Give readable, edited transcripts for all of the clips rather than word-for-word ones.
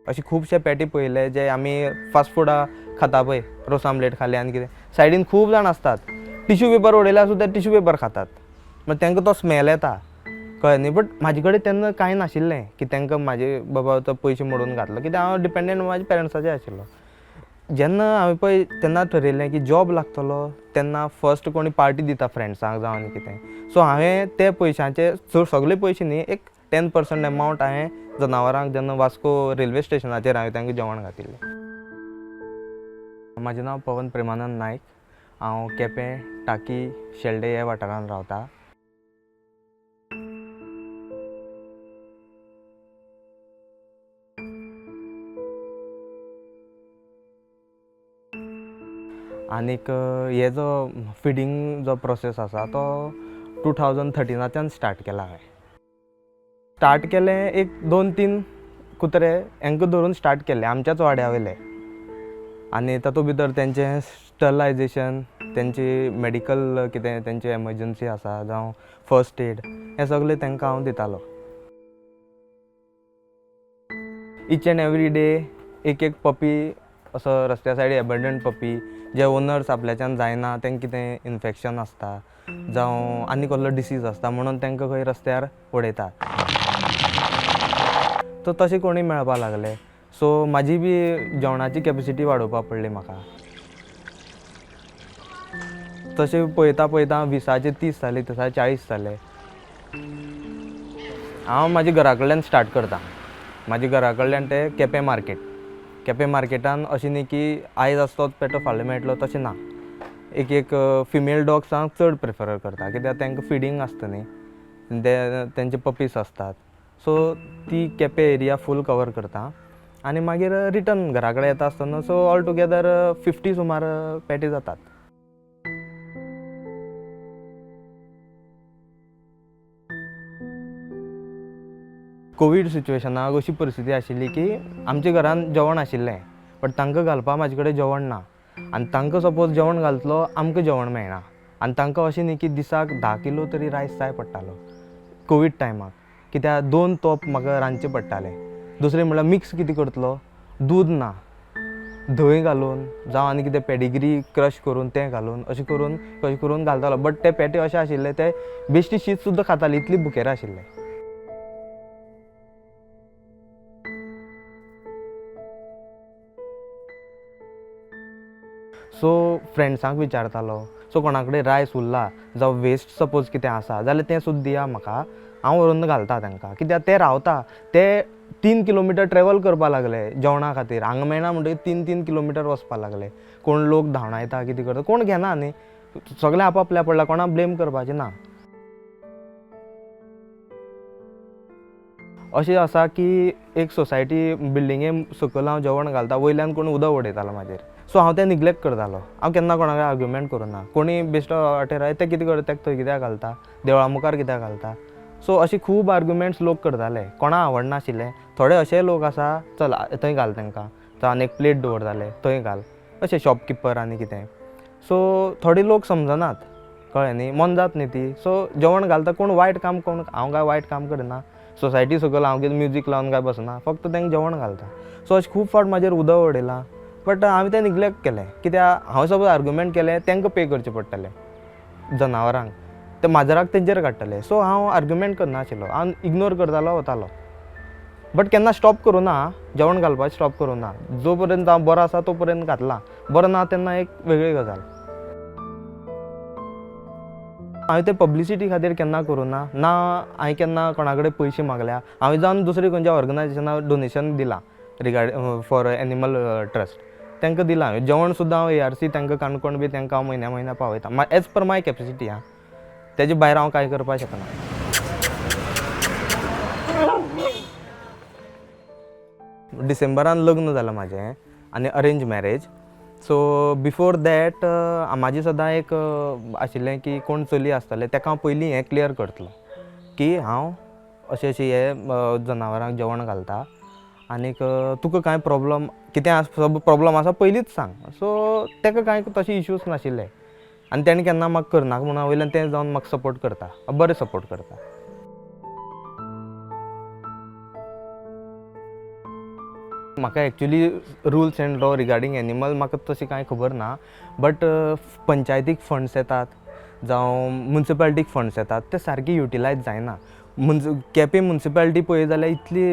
अशी खुबशे पॅटी पळयले जे आमी फास्ट फुडा खाता पळय, रोस आमलेट खाले आनी कितें सायडीन खूब जाण असतात टिश्यू पेपर उडयल्यार सुद्दां टिश्यू पेपर खातात. मागीर तांकां तो स्मेल येता कळ्ळें न्ही. बट म्हाजे कडेन तेन्ना कांय नाशिल्लें की तांकां म्हाजे बाबा तो पयशे मोडून घातलो, कित्याक हांव डिपेंडंट म्हाज्या पेरंट्साचेर आशिल्लो. जेन्ना हांवें पळय तेन्ना ठरयलें की जॉब लागतलो तेन्ना फर्स्ट कोणी पार्टी दिता फ्रेंड्सांक जावं आनी कितें. सो हांवें ते पयशांचे सगळे पयशे न्ही एक 10% अमावंट हांवें जनावरांक जेन्ना वास्को रेल्वे स्टेशनाचेर हांवें तांकां जेवण घातिल्लें. म्हाजें नांव पवन प्रेमानंद नायक. हांव केपें, टाकी, शेल्डे ह्या वाठारांत रावतां. आनीक हे जो फिडींग जो प्रोसेस आसा तो 2013 स्टार्ट केला. हांवें स्टार्ट केलें एक 2-3 कुत्रे हांकां धरून स्टार्ट केल्ले आमच्याच वाड्या वयले. आनी तातूंत भितर तेंचें स्टरलायजेशन, तेंची मेडिकल कितें तेंची एमर्जन्सी आसा जावं फर्स्ट एड हें सगळें तांकां हांव दितालो. ईच एंड एवरी डे एक पपी असो रस्त्या सायडीक एबंडंट पपी जे ओनर्स आपल्याच्यान जायना, तांकां कितें इन्फेक्शन आसता जावं आनी कसलो डिसीज आसता म्हणून तांकां खंय रस्त्यार उडयतात. तो तशें कोणी मेळपा लागले. सो म्हाजी बी जेवणाची कॅपेसिटी वाडोवपाक पडली म्हाका. तशें पळयता पळयता 20चे 30 जाले, 30चे 40 जाले. हांव म्हाज्या घरा कडल्यान स्टार्ट करतां. म्हाज्या घरा कडल्यान ते केपें मार्केट. केपें मार्केटान अशें न्ही की आयज आसा तोच पेटो फाल्यां मेळटलो तशें ना. एक फिमेल डॉग्सांक चड प्रिफर करता कित्याक तांकां फिडींग आसता न्ही, तेंचे पपीज आसतात. सो ती केपें एरिया फूल कवर करता आनी मागीर रिटर्न घरा कडेन येता आसतना सो ऑल टुगेदर 50 सुमार पॅटी जातात. कोवीड सिच्युएशनाक अशी परिस्थिती आशिल्ली की आमच्या घरान जेवण आशिल्लें बट तांकां घालपाक म्हाजे कडेन जेवण ना. आनी तांकां सपोज जेवण घालतलो आमकां जेवण मेळना. आनी तांकां अशें न्ही की दिसाक 10 किलो तरी रायस जाय पडटालो कोवीड टायमाक. कित्याक 2 तोप म्हाका रांदचे पडटाले. दुसरें म्हणल्यार मिक्स कितें करतलो, दूद ना, धंय घालून जावं आनी कितें पेडिग्री क्रश करून तें घालून अशें करून घालतालो. बट ते पेटे अशे आशिल्ले ते बेश्टी शीत सुद्दां खाताले, इतली बुकेर आशिल्ले. सो फ्रेंड्सांक विचारतालो. सो कोणा कडेन रायस उरला जावं वेस्ट सपोज कितें आसा जाल्यार तें सुद्दां दिया म्हाका, हांव व्हरून घालता तांकां. कित्याक ते रावता ते 3 किलोमिटर ट्रॅवल करपा लागले जेवणा खातीर. हांगा मेळना म्हणटकीर 3-3 किलोमिटर वचपा लागले. कोण लोक धांवडायता कितें करता कोण घेना न्ही. सगळें आपआपल्या पडला, कोणा ब्लेम करपाचें ना. अशें आसा की एक सोसायटी बिल्डिंगे सकयल हांव जेवण घालता, वयल्यान कोण उदक उडयतालो म्हाजेर. सो हांव तें निग्लेक्ट करतालो. हांव केन्ना कोणा कडेन आर्ग्युमेंट करूना. कोणी बेश्टो वाटेर ते कितें करता ताका थंय कित्याक घालता, देवळा मुखार कित्याक घालता. सो अशी खूब आर्ग्युमेंट्स लोक करताले, कोणा आवडनाशिल्लें. थोडे अशे लोक आसा चल थंय घाल तांकां, जावं आनी एक प्लेट दवरताले थंय घाल, अशे शॉपकिपर आनी कितें. सो थोडे लोक समजनात, कळ्ळें न्ही, मनजात न्ही ती. सो जेवण घालता कोण वायट काम कोण, हांव काय वायट काम करना. सोसायटी सकयल हांव कितें म्युजीक लावन काय बसना, फक्त तांकां जेवण घालता. सो अशें खूब फावट म्हाजेर उदक उडयलां. बट हांवें तें निग्लेक्ट केलें कित्याक हांव सपोज आर्ग्युमेंट केलें तांकां पे करचें पडटलें जनावरांक, ते माजराक तेंचेर काडटले. सो हांव आर्ग्युमेंट करनाशिल्लो, हांव इग्नोर करतालो वतालो. बट केन्ना स्टॉप करूना, जेवण घालपाचें स्टॉप करूना. जो पर्यंत हांव बरो आसा तो पर्यंत घातला, बरो ना तेन्ना एक वेगळी गजाल. हांवें तें पब्लिसिटी खातीर केन्ना करूना ना. हांवें केन्ना कोणा कडेन पयशे मागल्या. हांवें जावन दुसरे खंयच्या ऑर्गनायजेशनाक डोनेशन दिलां फॉर एनिमल ट्रस्ट. तांकां दिलां हांवें जेवण सुद्दां. हांव ARC तांकां काणकोण बी तांकां हांव म्हयन्या पावयतां एज पर माय कॅपेसिटी. तेजे भायर हांव कांय करपाक शकना. डिसेंबरान लग्न जालां म्हाजें आनी arrange marriage. So before that म्हाजें सदां एक आशिल्लें की कोण चली आसतालें ताका हांव पयलीं हें क्लियर करतलो की हांव अशें हे जनावरांक जेवण घालता आनीक तुका कांय प्रॉब्लम कितें प्रॉब्लम आसा पयलींच सांग. सो ताका कांय तशे इश्यूज नाशिल्ले आनी तेणें केन्ना म्हाका करनाका म्हणून वयल्यान तें जावन म्हाका सपोर्ट करता, बरें सपोर्ट करता. म्हाका actually rules end law regarding animal म्हाका तशी कांय खबर ना, बट पंचायतीक फंड्स येतात जावं म्युनिसिपालिटीक फंड्स येतात ते सारके युटिलायज जायना. केपें म्युनिसिपालिटी पळय जाल्यार इतली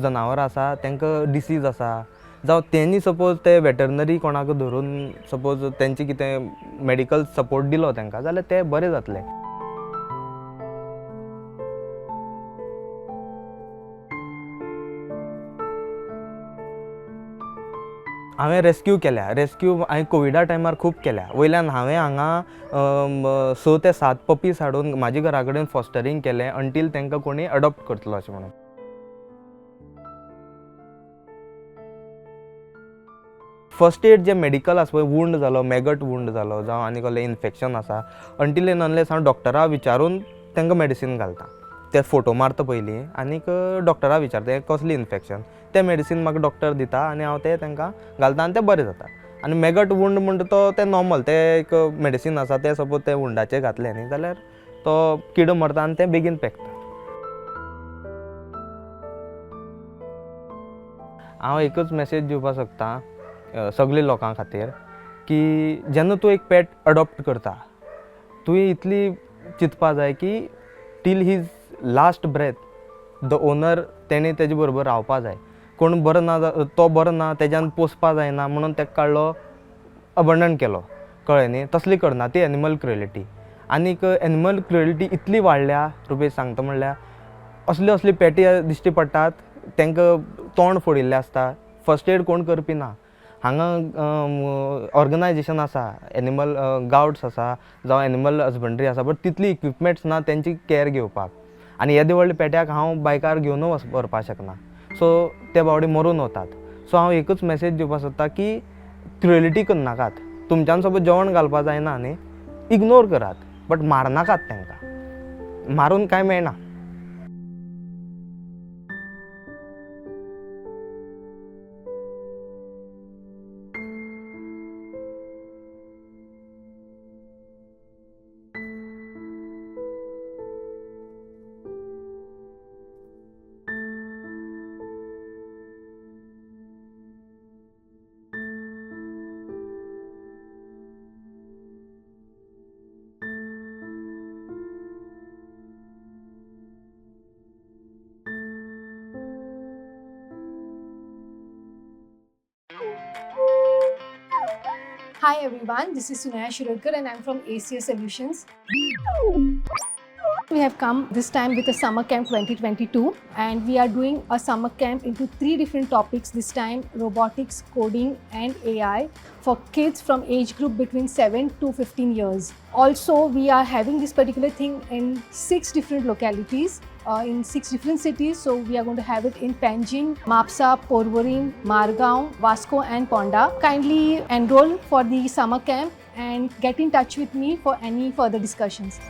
जनावरां आसा, तांकां डिसीज आसा, जावं तेणी सपोज ते वेटरनरी कोणाक धरून सपोज तेंचे कितें मेडिकल सपोर्ट दिलो तांकां जाल्यार ते बरें जातलें. हांवें रेस्क्यू हांवें कोविडा टायमार खूब केल्या. वयल्यान हांवें हांगा 6 ते 7 पपीज हाडून म्हाजे घरा कडेन फॉस्टरींग केलें अंटील तांकां कोणी अडॉप्ट करतलो अशें म्हणून. फर्स्ट एड जे मेडिकल आसा पळय, वूंड जालो, मॅगट वूंड जालो जावं आनी कसलें इन्फेक्शन आसा, अंटील एंड अनलेस हांव डॉक्टरा विचारून तांकां मेडिसीन घालता. ते फोटो मारता पयलीं आनीक डॉक्टरा विचारता हें कसलें इन्फेक्शन, तें मेडिसीन म्हाका डॉक्टर दिता आनी हांव तें तांकां घालता आनी तें बरें जाता. आनी मॅगट वूंड म्हणटा तो तें नॉर्मल, तें एक मेडिसीन आसा, तें सपोज तें वुंडाचें घातलें न्ही जाल्यार तो किडो मरता आनी तें बेगीन पेकता. हांव एकच मॅसेज दिवपाक सोदतां सगळे लोकां खातीर की जेन्ना तूं एक पेट अडॉप्ट करता तुवें इतली चिंतपा जाय की till his last breath the honour तेणी तेजे बरोबर रावपा जाय. कोण बरो ना, तो बरो ना, तेज्यान पोसपा जायना म्हणून तेका काडलो अबंडन केलो, कळ्ळें न्ही. तसली करना ती एनिमल क्रुएलिटी. आनीक एनिमल क्रुएलिटी इतली वाडल्या रुपेश सांगता म्हणल्यार असली पेटी दिश्टी पडटात तांकां तोंड फोडिल्लें आसता, फर्स्ट एड कोण करपी ना. हांगा ऑर्गनायजेशन आसा, एनिमल गावड्स आसा जावं एनिमल हजबंड्री आसा, बट तितली इक्विपमेंट्स ना तेंची कॅर घेवपाक. आनी येदे व्हडले पेट्याक हांव बायकार घेवन व्हरपाक शकना, सो ते बावडे मरून वतात. सो हांव एकूच मॅसेज दिवपाक सोदतां की क्रुएलिटी करनाकात. तुमच्यान सपोज जेवण घालपा जायना न्ही, इग्नोर करात, बट मारनाकात तांकां. मारून कांय मेळना. Hi everyone, this is Sunaya Shirokar and I'm from ACS Solutions. We have come this time with a summer camp 2022 and we are doing a summer camp into 3 different topics this time: robotics, coding and AI for kids from age group between 7 to 15 years. Also, we are having this particular thing in 6 different localities. In 6 different cities, so we are going to have it in Panjim, Mapsa, Porvorim, Margaon, Vasco and Ponda. Kindly enroll for the summer camp and get in touch with me for any further discussions.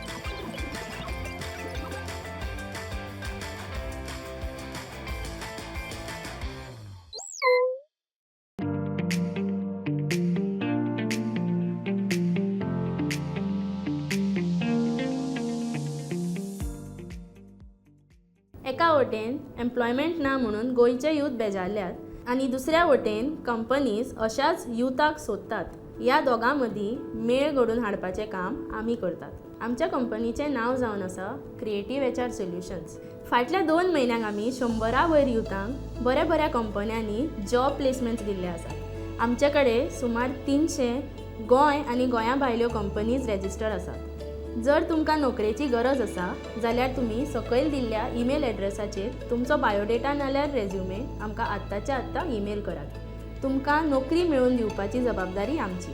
एका वटेन employment ना म्हणून गोंयचे youth बेजारल्यात आनी दुसऱ्या वटेन companies अशाच युथाक सोदतात. ह्या दोगां मदीं मेळ घडोवन हाडपाचें काम आमी करतात. आमच्या कंपनीचें नांव जावन आसा क्रिएटीव HR सोल्युशन्स. फाटल्या 2 म्हयन्यांक आमी 100 वयर युथांक बऱ्या बऱ्या कंपन्यांनी जॉब प्लेसमेंट्स दिल्ले आसात. आमचे कडेन सुमार 300 गोंय आनी गोंया भायल्यो कंपनीज रजिस्टर आसात. जर तुमकां नोकरेची गरज आसा जाल्यार तुमी सकयल दिल्ल्या ईमेल एड्रेसाचेर तुमचो बायोडेटा नाल्यार रेज्युमे आमकां आत्ताच्या आत्तां ईमेल करात. तुमकां नोकरी मेळोवन दिवपाची जबाबदारी आमची.